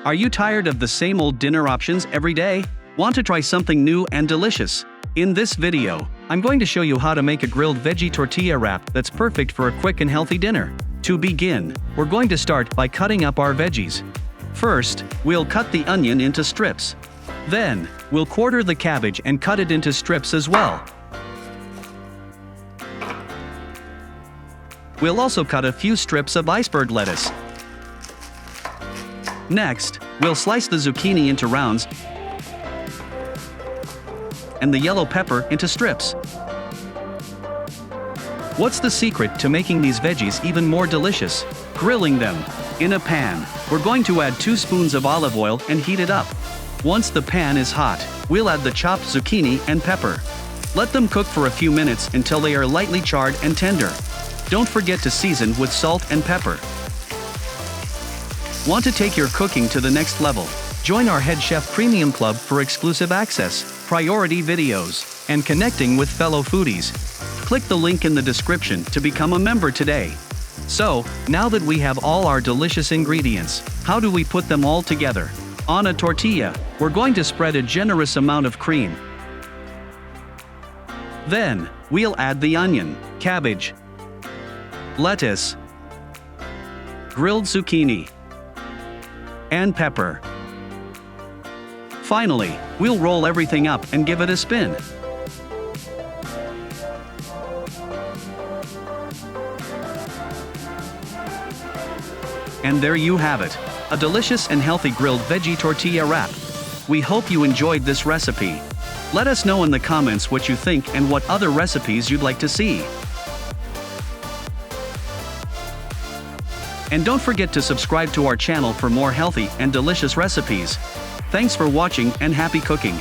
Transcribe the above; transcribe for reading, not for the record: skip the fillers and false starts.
Are you tired of the same old dinner options every day? Want to try something new and delicious? In this video, I'm going to show you how to make a grilled veggie tortilla wrap that's perfect for a quick and healthy dinner. To begin, we're going to start by cutting up our veggies. First, we'll cut the onion into strips. Then, we'll quarter the cabbage and cut it into strips as well. We'll also cut a few strips of iceberg lettuce. Next, we'll slice the zucchini into rounds and the yellow pepper into strips. What's the secret to making these veggies even more delicious? Grilling them. In a pan, we're going to add 2 spoons of olive oil and heat it up. Once the pan is hot, we'll add the chopped zucchini and pepper. Let them cook for a few minutes until they are lightly charred and tender. Don't forget to season with salt and pepper. Want to take your cooking to the next level? Join our Head Chef Premium Club for exclusive access, priority videos, and connecting with fellow foodies. Click the link in the description to become a member today. So, now that we have all our delicious ingredients, how do we put them all together? On a tortilla, we're going to spread a generous amount of cream. Then, we'll add the onion, cabbage, lettuce, grilled zucchini, and pepper. Finally, we'll roll everything up and give it a spin. And there you have it, a delicious and healthy grilled veggie tortilla wrap. We hope you enjoyed this recipe. Let us know in the comments what you think and what other recipes you'd like to see. And don't forget to subscribe to our channel for more healthy and delicious recipes. Thanks for watching and happy cooking.